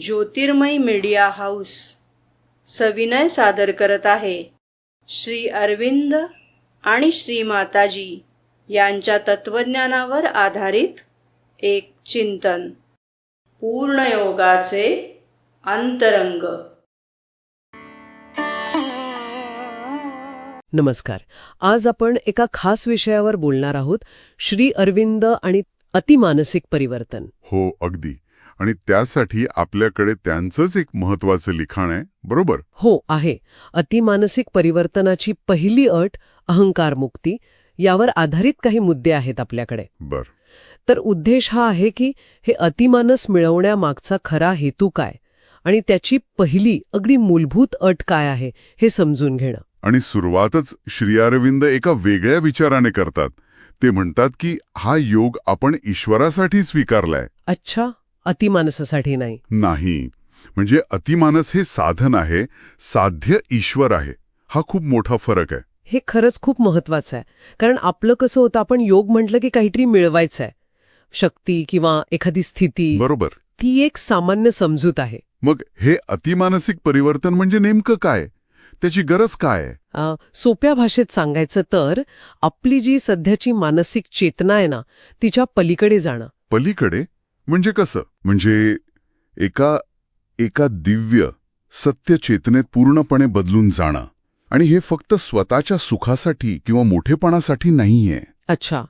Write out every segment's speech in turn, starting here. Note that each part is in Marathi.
ज्योतिर्मय मीडिया हाऊस सविनय सादर करत आहे श्री अरविंद आणि श्री माताजी यांच्या तत्वज्ञानावर आधारित एक चिंतन, पूर्णयोगाचे अंतरंग. नमस्कार. आज आपण एका खास विषयावर बोलणार आहोत, श्री अरविंद आणि अतिमानसिक परिवर्तन. हो, अगदी. आणि त्यासाठी आपल्याकडे त्यांचंच एक महत्वाचं लिखाण आहे, बरोबर? हो, आहे. अतिमानसिक परिवर्तनाची पहिली अट अहंकार मुक्ती, यावर आधारित काही मुद्दे आहेत आपल्याकडे. बर. तर उद्देश हा आहे की हे अतिमानस मिळवण्यामागचा खरा हेतू काय आणि त्याची पहिली अगदी मूलभूत अट काय आहे हे समजून घेणं. आणि सुरुवातच श्री अरविंद एका वेगळ्या विचाराने करतात. ते म्हणतात की हा योग आपण ईश्वरासाठी स्वीकारलाय. अच्छा, अतिमानसासाठी नाही. नाही, म्हणजे अतिमानस हे साधन आहे, साध्य ईश्वर आहे. हा खूप मोठा फरक आहे. हे खरंच खूप महत्वाचं आहे. कारण आपलं कसं होतं, आपण योग म्हटलं की काहीतरी मिळवायचं आहे, शक्ती किंवा एखादी स्थिती. बरोबर. ती एक सामान्य समजूत आहे. मग हे अतिमानसिक परिवर्तन म्हणजे नेमकं काय? त्याची गरज काय आहे? सोप्या भाषेत सांगायचं तर आपली जी सध्याची मानसिक चेतना आहे ना, तिच्या पलीकडे जाणं. पलीकडे म्हणजे कसं? म्हणजे एका दिव्य सत्य चेतनेत पूर्णपणे बदलून जाणं. आणि हे फक्त स्वतःच्या सुखासाठी किंवा मोठेपणासाठी नाहीये. अच्छा,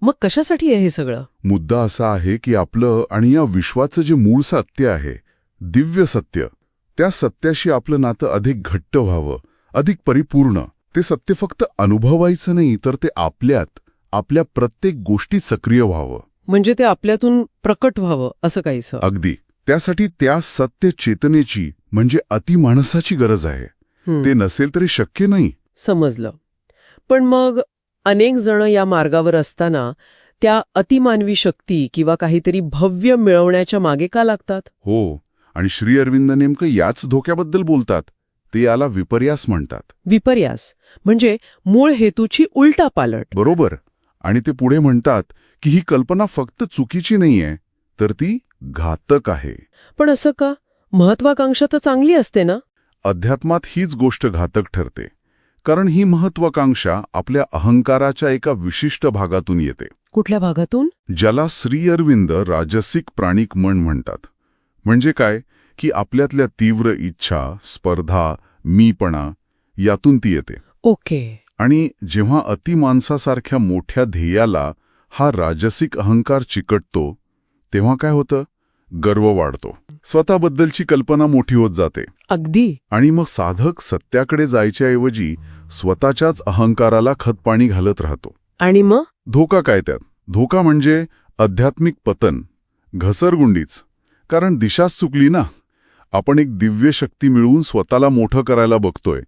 मग कशासाठी आहे हे सगळं? मुद्दा असा आहे की आपलं आणि या विश्वाचं जे मूळ सत्य आहे, दिव्य सत्य, त्या सत्याशी आपलं नातं अधिक घट्ट व्हावं, अधिक परिपूर्ण. ते सत्य फक्त अनुभवायचं नाही, तर ते आपल्या प्रत्येक गोष्टीत सक्रिय व्हावं. म्हणजे ते आपल्यातून प्रकट व्हावं असं काहीसं. अगदी. त्यासाठी त्या सत्य चेतनेची म्हणजे अतिमानसाची गरज आहे. ते नसेल तरी शक्य नाही. समजलं. पण मग अनेक जण या मार्गावर असताना त्या अतिमानवी शक्ती किंवा काहीतरी भव्य मिळवण्याच्या मागे का लागतात? हो, आणि श्री अरविंद नेमकं याच धोक्याबद्दल बोलतात. ते याला विपर्यास म्हणतात. विपर्यास म्हणजे मूळ हेतूची उलटापालट. बरोबर. आणि ते पुढे म्हणतात की ही कल्पना फक्त चुकीची नाहीये, तर ती घातक आहे. पण असं का? महत्वाकांक्षा तर चांगली असते ना? अध्यात्मात हीच गोष्ट घातक ठरते. कारण ही महत्वाकांक्षा आपल्या अहंकाराच्या एका विशिष्ट भागातून येते. कुठल्या भागातून? ज्याला श्री अरविंद राजसिक प्राणिक मन म्हणतात. म्हणजे काय की आपल्यातल्या तीव्र इच्छा, स्पर्धा, मीपणा यातून ती येते. ओके. आणि जेव्हा अतिमानसासारख्या मोठ्या ध्येयाला हा राजसिक अहंकार चिकटतो, तेव्हा काय होतं? गर्व वाढतो. स्वतःबद्दलची कल्पना मोठी होत जाते. अगदी. आणि मग साधक सत्याकडे जायच्याऐवजी स्वतःच्याच अहंकाराला खतपाणी घालत राहतो. आणि मग धोका काय त्यात? धोका म्हणजे आध्यात्मिक पतन, घसरगुंडीच. कारण दिशाच चुकली ना. आपण एक दिव्य शक्ती मिळवून स्वतःला मोठं करायला बघतोय.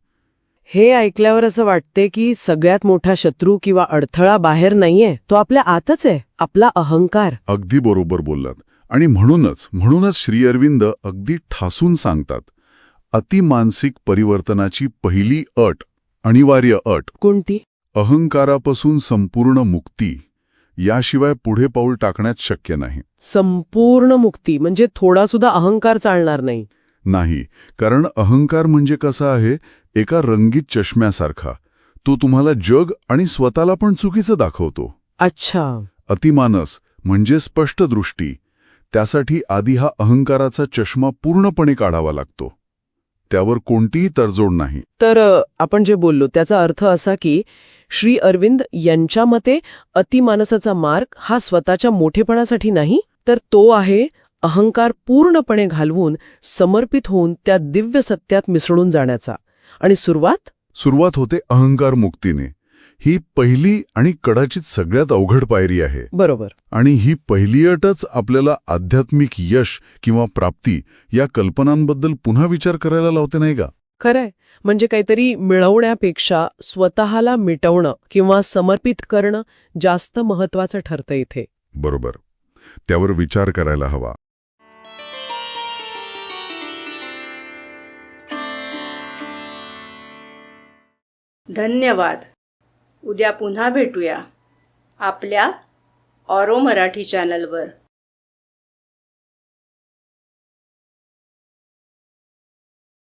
हे ऐकल्यावर असं वाटते की सगळ्यात मोठा शत्रू किंवा अडथळा बाहेर नाहीये, तो आपल्या आतच आहे, आपला अहंकार. अगदी बरोबर बोललात. आणि म्हणूनच श्री अरविंद अगदी ठासून सांगतात, अतिमानसिक परिवर्तनाची पहिली अट, अनिवार्य अट. कोणती? अहंकारापासून संपूर्ण मुक्ती. याशिवाय पुढे पाऊल टाकण्यात शक्य नाही. संपूर्ण मुक्ती म्हणजे थोडा सुद्धा अहंकार चालणार नाही? नाही, कारण अहंकार म्हणजे कसा आहे, एका रंगीत चष्म्यासारखा. तो तुम्हाला जग आणि स्वतःला पण चुकीचं दाखवतो. अच्छा. अतिमानस म्हणजे स्पष्ट दृष्टी. त्यासाठी आधी हा अहंकाराचा चष्मा पूर्णपणे काढावा लागतो. त्यावर कोणतीही तडजोड नाही. तर आपण जे बोललो त्याचा अर्थ असा की श्री अरविंद यांच्या मते अतिमानसाचा मार्ग हा स्वतःच्या मोठेपणासाठी नाही, तर तो आहे अहंकार पूर्णपणे घालवून समर्पित होऊन त्या दिव्य सत्यात मिसळून जाण्याचा. आणि सुरुवात होते अहंकार मुक्तीने. ही पहिली आणि कदाचित सगळ्यात अवघड पायरी आहे. बरोबर. आणि ही पहिली अटच आपल्याला आध्यात्मिक यश किंवा प्राप्ती या कल्पनांबद्दल पुन्हा विचार करायला लावते, नाही का? खरंय. म्हणजे काहीतरी मिळवण्यापेक्षा स्वतःला मिटवणं किंवा समर्पित करणं जास्त महत्वाचं ठरतं इथे. बरोबर. त्यावर विचार करायला हवा. धन्यवाद. उद्या पुन्हा भेटूया आपल्या ऑरो मराठी चॅनलवर.